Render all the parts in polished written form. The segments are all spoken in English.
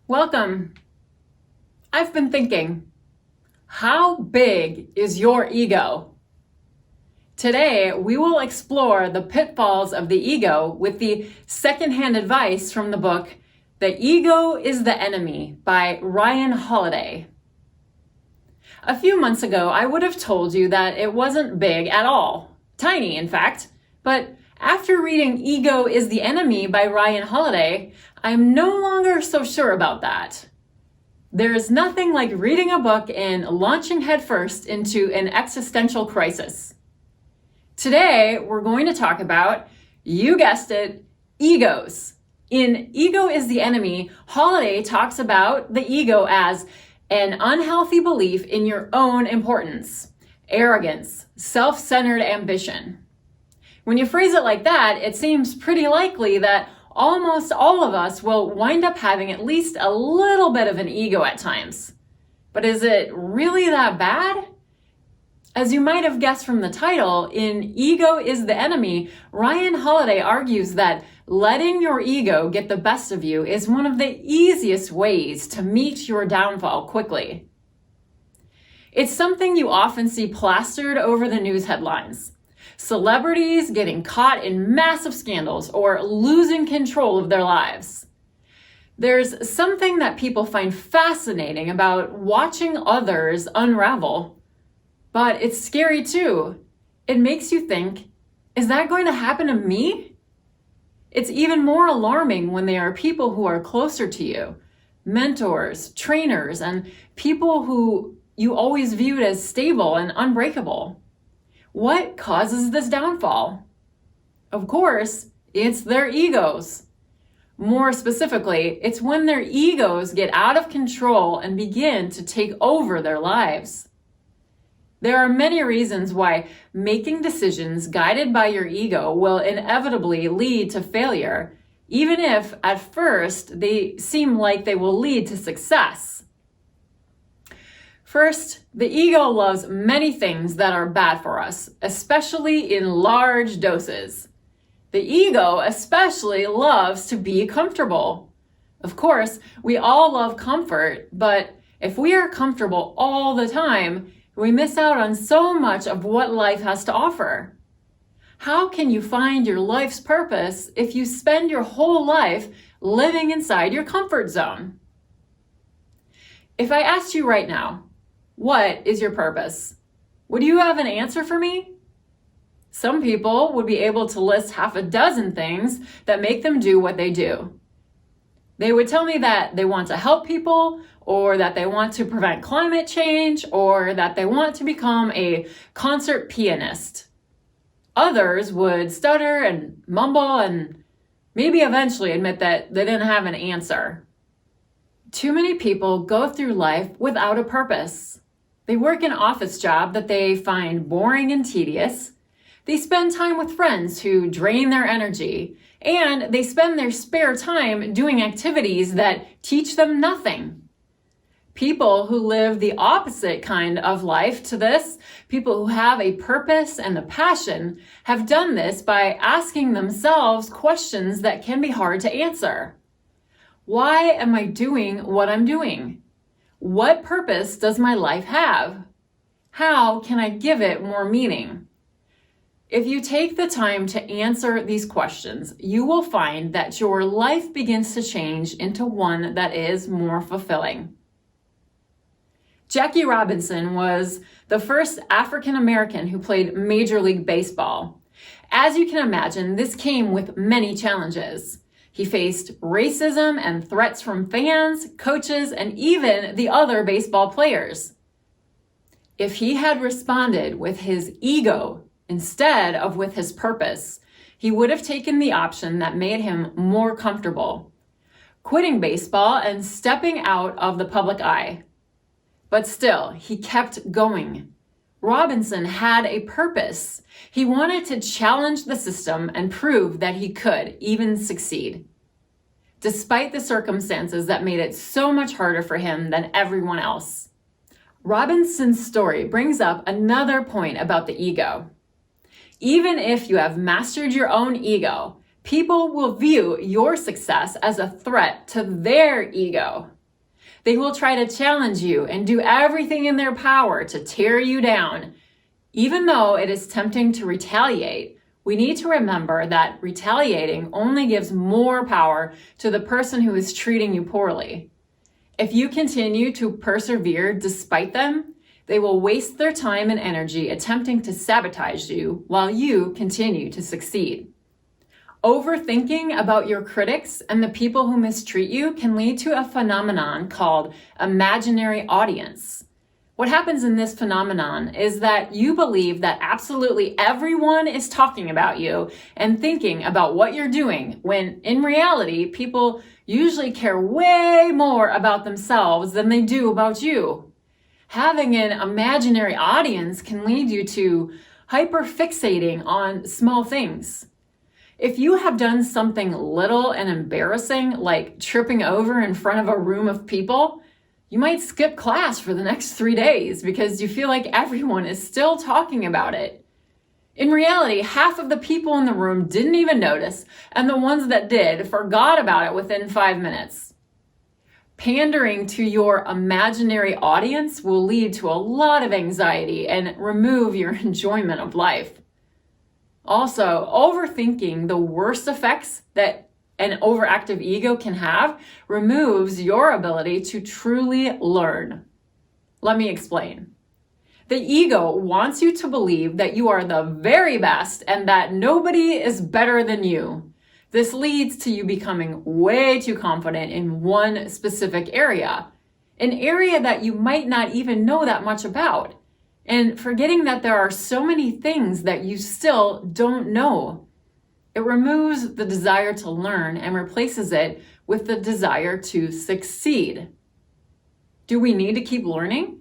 Welcome. I've been thinking, how big is your ego? Today, we will explore the pitfalls of the ego with the secondhand advice from the book, The Ego is the Enemy by Ryan Holiday. A few months ago, I would have told you that it wasn't big at all. Tiny, in fact. But after reading Ego is the Enemy by Ryan Holiday, I'm no longer so sure about that. There is nothing like reading a book and launching headfirst into an existential crisis. Today, we're going to talk about, you guessed it, egos. In Ego is the Enemy, Holiday talks about the ego as an unhealthy belief in your own importance, arrogance, self-centered ambition. When you phrase it like that, it seems pretty likely that almost all of us will wind up having at least a little bit of an ego at times. But is it really that bad? As you might have guessed from the title, in Ego is the Enemy, Ryan Holiday argues that letting your ego get the best of you is one of the easiest ways to meet your downfall quickly. It's something you often see plastered over the news headlines. Celebrities getting caught in massive scandals or losing control of their lives. There's something that people find fascinating about watching others unravel. But it's scary too. It makes you think, is that going to happen to me? It's even more alarming when they are people who are closer to you, mentors, trainers, and people who you always viewed as stable and unbreakable. What causes this downfall? Of course, it's their egos. More specifically, it's when their egos get out of control and begin to take over their lives. There are many reasons why making decisions guided by your ego will inevitably lead to failure, even if at first they seem like they will lead to success. First, the ego loves many things that are bad for us, especially in large doses. The ego especially loves to be comfortable. Of course, we all love comfort, but if we are comfortable all the time, we miss out on so much of what life has to offer. How can you find your life's purpose if you spend your whole life living inside your comfort zone? If I asked you right now, what is your purpose? Would you have an answer for me? Some people would be able to list half a dozen things that make them do what they do. They would tell me that they want to help people, or that they want to prevent climate change, or that they want to become a concert pianist. Others would stutter and mumble and maybe eventually admit that they didn't have an answer. Too many people go through life without a purpose. They work an office job that they find boring and tedious. They spend time with friends who drain their energy, and they spend their spare time doing activities that teach them nothing. People who live the opposite kind of life to this, people who have a purpose and a passion, have done this by asking themselves questions that can be hard to answer. Why am I doing what I'm doing? What purpose does my life have? How can I give it more meaning? If you take the time to answer these questions, you will find that your life begins to change into one that is more fulfilling. Jackie Robinson was the first African American who played Major League Baseball. As you can imagine, this came with many challenges. He faced racism and threats from fans, coaches, and even the other baseball players. If he had responded with his ego instead of with his purpose, he would have taken the option that made him more comfortable, quitting baseball and stepping out of the public eye. But still, he kept going. Robinson had a purpose. He wanted to challenge the system and prove that he could even succeed, despite the circumstances that made it so much harder for him than everyone else. Robinson's story brings up another point about the ego. Even if you have mastered your own ego, people will view your success as a threat to their ego. They will try to challenge you and do everything in their power to tear you down. Even though it is tempting to retaliate, we need to remember that retaliating only gives more power to the person who is treating you poorly. If you continue to persevere despite them, they will waste their time and energy attempting to sabotage you while you continue to succeed. Overthinking about your critics and the people who mistreat you can lead to a phenomenon called imaginary audience. What happens in this phenomenon is that you believe that absolutely everyone is talking about you and thinking about what you're doing, when in reality, people usually care way more about themselves than they do about you. Having an imaginary audience can lead you to hyperfixating on small things. If you have done something little and embarrassing, like tripping over in front of a room of people, you might skip class for the next 3 days because you feel like everyone is still talking about it. In reality, half of the people in the room didn't even notice, and the ones that did forgot about it within 5 minutes. Pandering to your imaginary audience will lead to a lot of anxiety and remove your enjoyment of life. Also, overthinking the worst effects that an overactive ego can have removes your ability to truly learn. Let me explain. The ego wants you to believe that you are the very best and that nobody is better than you. This leads to you becoming way too confident in one specific area, an area that you might not even know that much about, and forgetting that there are so many things that you still don't know. It removes the desire to learn and replaces it with the desire to succeed. Do we need to keep learning?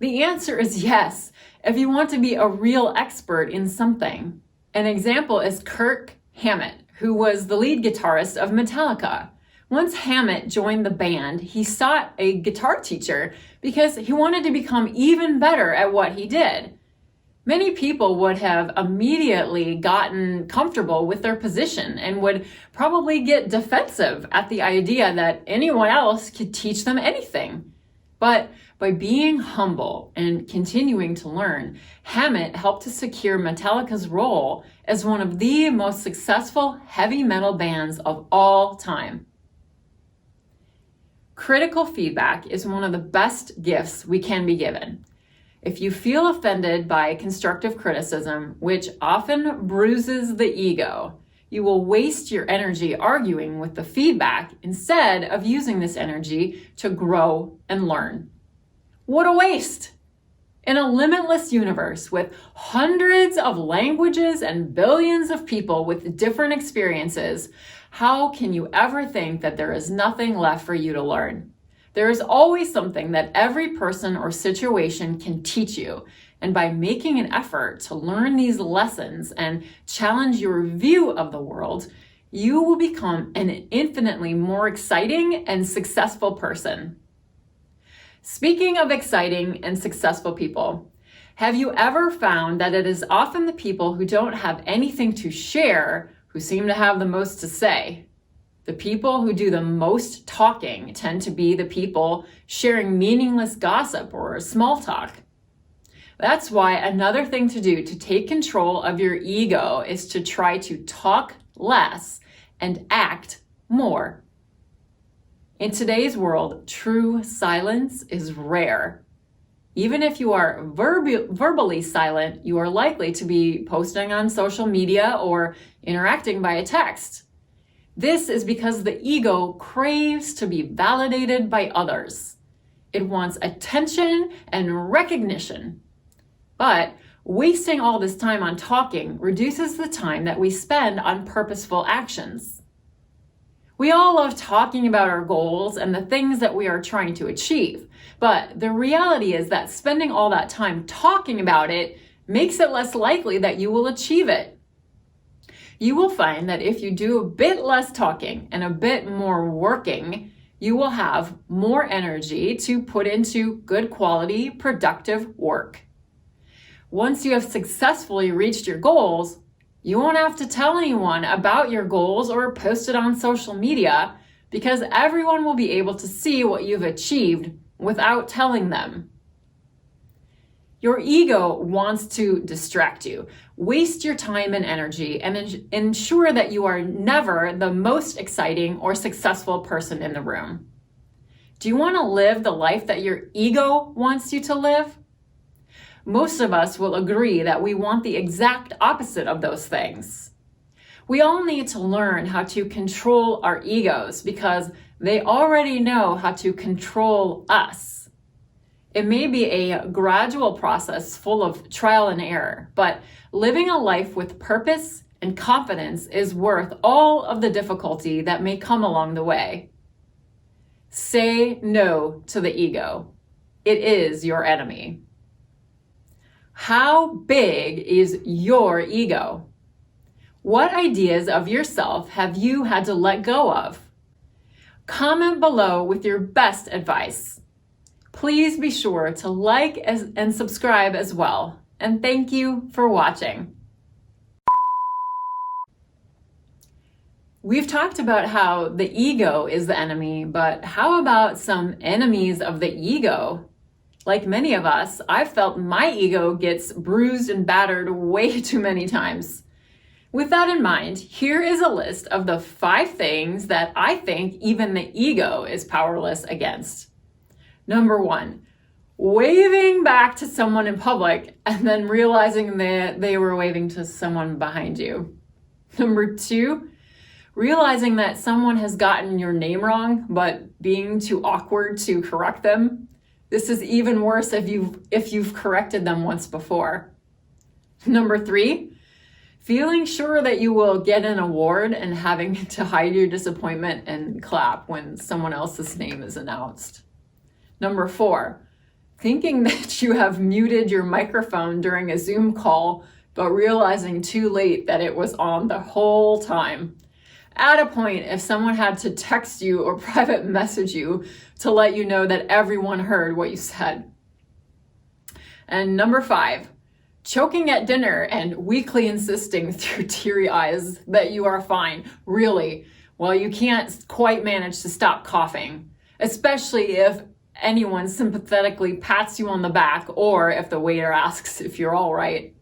The answer is yes, if you want to be a real expert in something. An example is Kirk Hammett, who was the lead guitarist of Metallica. Once Hammett joined the band, he sought a guitar teacher because he wanted to become even better at what he did. Many people would have immediately gotten comfortable with their position and would probably get defensive at the idea that anyone else could teach them anything. But by being humble and continuing to learn, Hammett helped to secure Metallica's role as one of the most successful heavy metal bands of all time. Critical feedback is one of the best gifts we can be given. If you feel offended by constructive criticism, which often bruises the ego, you will waste your energy arguing with the feedback instead of using this energy to grow and learn. What a waste! In a limitless universe with hundreds of languages and billions of people with different experiences, how can you ever think that there is nothing left for you to learn? There is always something that every person or situation can teach you. And by making an effort to learn these lessons and challenge your view of the world, you will become an infinitely more exciting and successful person. Speaking of exciting and successful people, have you ever found that it is often the people who don't have anything to share who seem to have the most to say? The people who do the most talking tend to be the people sharing meaningless gossip or small talk. That's why another thing to do to take control of your ego is to try to talk less and act more. In today's world, true silence is rare. Even if you are verbally silent, you are likely to be posting on social media or interacting via text. This is because the ego craves to be validated by others. It wants attention and recognition. But wasting all this time on talking reduces the time that we spend on purposeful actions. We all love talking about our goals and the things that we are trying to achieve, but the reality is that spending all that time talking about it makes it less likely that you will achieve it. You will find that if you do a bit less talking and a bit more working, you will have more energy to put into good quality, productive work. Once you have successfully reached your goals, you won't have to tell anyone about your goals or post it on social media because everyone will be able to see what you've achieved without telling them. Your ego wants to distract you, waste your time and energy, and ensure that you are never the most exciting or successful person in the room. Do you want to live the life that your ego wants you to live? Most of us will agree that we want the exact opposite of those things. We all need to learn how to control our egos because they already know how to control us. It may be a gradual process full of trial and error, but living a life with purpose and confidence is worth all of the difficulty that may come along the way. Say no to the ego. It is your enemy. How big is your ego? What ideas of yourself have you had to let go of? Comment below with your best advice. Please be sure to like and subscribe as well. And thank you for watching. We've talked about how the ego is the enemy, but how about some enemies of the ego? Like many of us, I've felt my ego gets bruised and battered way too many times. With that in mind, here is a list of the 5 things that I think even the ego is powerless against. Number 1, waving back to someone in public and then realizing that they were waving to someone behind you. Number 2, realizing that someone has gotten your name wrong, but being too awkward to correct them. This is even worse if you've corrected them once before. Number 3, feeling sure that you will get an award and having to hide your disappointment and clap when someone else's name is announced. Number 4, thinking that you have muted your microphone during a Zoom call, but realizing too late that it was on the whole time. At a point, if someone had to text you or private message you to let you know that everyone heard what you said. And number 5, choking at dinner and weakly insisting through teary eyes that you are fine, really, while you can't quite manage to stop coughing, especially if anyone sympathetically pats you on the back or if the waiter asks if you're all right.